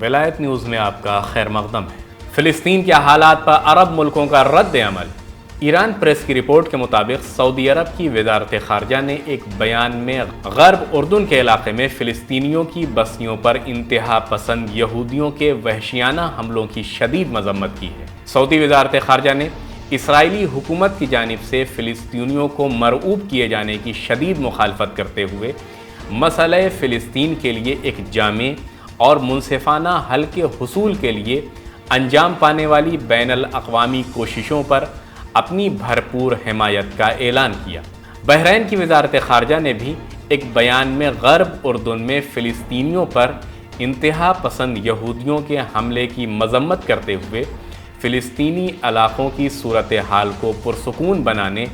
ولایت نیوز میں آپ کا خیر مقدم ہے۔ فلسطین کے حالات پر عرب ملکوں کا رد عمل۔ ایران پریس کی رپورٹ کے مطابق سعودی عرب کی وزارت خارجہ نے ایک بیان میں غرب اردن کے علاقے میں فلسطینیوں کی بستیوں پر انتہا پسند یہودیوں کے وحشیانہ حملوں کی شدید مذمت کی ہے۔ سعودی وزارت خارجہ نے اسرائیلی حکومت کی جانب سے فلسطینیوں کو مرعوب کیے جانے کی شدید مخالفت کرتے ہوئے مسئلہ فلسطین کے لیے ایک جامع اور منصفانہ حل کے حصول کے لیے انجام پانے والی بین الاقوامی کوششوں پر اپنی بھرپور حمایت کا اعلان کیا۔ بحرین کی وزارت خارجہ نے بھی ایک بیان میں غرب اردن میں فلسطینیوں پر انتہا پسند یہودیوں کے حملے کی مذمت کرتے ہوئے فلسطینی علاقوں کی صورتحال کو پرسکون بنانے،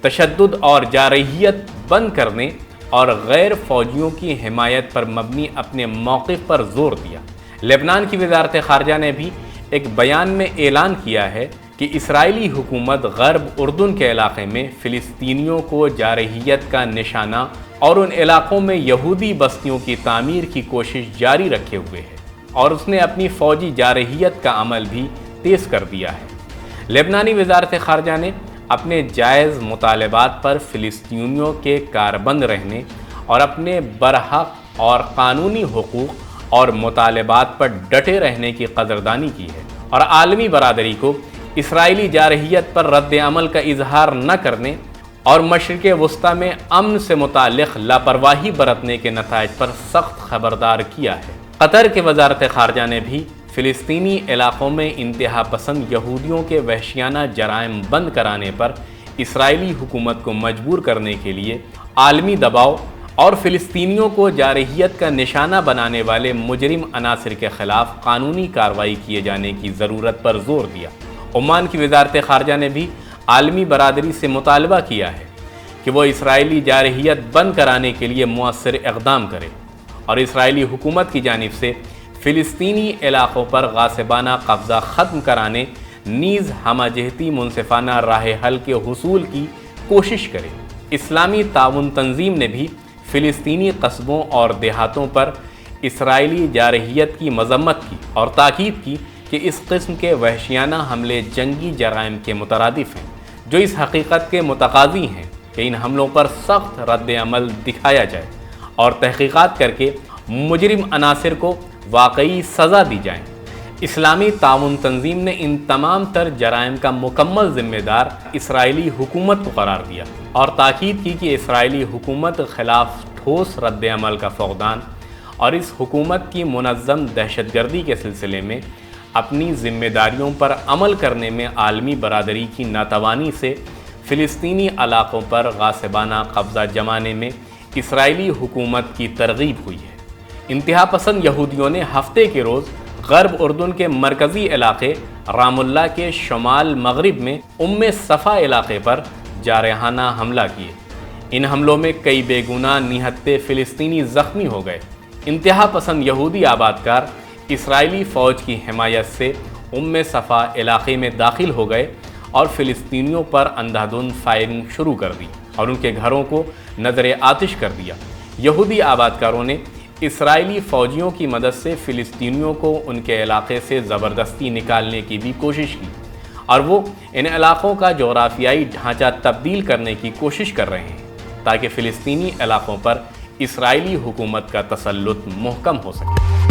تشدد اور جارحیت بند کرنے اور غیر فوجیوں کی حمایت پر مبنی اپنے موقف پر زور دیا۔ لبنان کی وزارت خارجہ نے بھی ایک بیان میں اعلان کیا ہے کہ اسرائیلی حکومت غرب اردن کے علاقے میں فلسطینیوں کو جارحیت کا نشانہ اور ان علاقوں میں یہودی بستیوں کی تعمیر کی کوشش جاری رکھے ہوئے ہے، اور اس نے اپنی فوجی جارحیت کا عمل بھی تیز کر دیا ہے۔ لبنانی وزارت خارجہ نے اپنے جائز مطالبات پر فلسطینیوں کے کاربند رہنے اور اپنے برحق اور قانونی حقوق اور مطالبات پر ڈٹے رہنے کی قدردانی کی ہے، اور عالمی برادری کو اسرائیلی جارحیت پر رد عمل کا اظہار نہ کرنے اور مشرق وسطی میں امن سے متعلق لاپرواہی برتنے کے نتائج پر سخت خبردار کیا ہے۔ قطر کے وزارت خارجہ نے بھی فلسطینی علاقوں میں انتہا پسند یہودیوں کے وحشیانہ جرائم بند کرانے پر اسرائیلی حکومت کو مجبور کرنے کے لیے عالمی دباؤ اور فلسطینیوں کو جارحیت کا نشانہ بنانے والے مجرم عناصر کے خلاف قانونی کارروائی کیے جانے کی ضرورت پر زور دیا۔ عمان کی وزارت خارجہ نے بھی عالمی برادری سے مطالبہ کیا ہے کہ وہ اسرائیلی جارحیت بند کرانے کے لیے مؤثر اقدام کرے اور اسرائیلی حکومت کی جانب سے فلسطینی علاقوں پر غاصبانہ قبضہ ختم کرانے نیز ہمہ جہتی منصفانہ راہ حل کے حصول کی کوشش کرے۔ اسلامی تعاون تنظیم نے بھی فلسطینی قصبوں اور دیہاتوں پر اسرائیلی جارحیت کی مذمت کی اور تاکید کی کہ اس قسم کے وحشیانہ حملے جنگی جرائم کے مترادف ہیں، جو اس حقیقت کے متقاضی ہیں کہ ان حملوں پر سخت رد عمل دکھایا جائے اور تحقیقات کر کے مجرم عناصر کو واقعی سزا دی جائے۔ اسلامی تعاون تنظیم نے ان تمام تر جرائم کا مکمل ذمہ دار اسرائیلی حکومت کو قرار دیا اور تاکید کی کہ اسرائیلی حکومت خلاف ٹھوس رد عمل کا فقدان اور اس حکومت کی منظم دہشت گردی کے سلسلے میں اپنی ذمہ داریوں پر عمل کرنے میں عالمی برادری کی ناتوانی سے فلسطینی علاقوں پر غاصبانہ قبضہ جمانے میں اسرائیلی حکومت کی ترغیب ہوئی ہے۔ انتہا پسند یہودیوں نے ہفتے کے روز غرب اردن کے مرکزی علاقے رام اللہ کے شمال مغرب میں صفا علاقے پر جارحانہ حملہ کیے۔ ان حملوں میں کئی بے گناہ نہتے فلسطینی زخمی ہو گئے۔ انتہا پسند یہودی آبادکار اسرائیلی فوج کی حمایت سے صفا علاقے میں داخل ہو گئے اور فلسطینیوں پر اندھا دھند فائرنگ شروع کر دی اور ان کے گھروں کو نذر آتش کر دیا۔ یہودی آبادکاروں نے اسرائیلی فوجیوں کی مدد سے فلسطینیوں کو ان کے علاقے سے زبردستی نکالنے کی بھی کوشش کی، اور وہ ان علاقوں کا جغرافیائی ڈھانچہ تبدیل کرنے کی کوشش کر رہے ہیں تاکہ فلسطینی علاقوں پر اسرائیلی حکومت کا تسلط محکم ہو سکے۔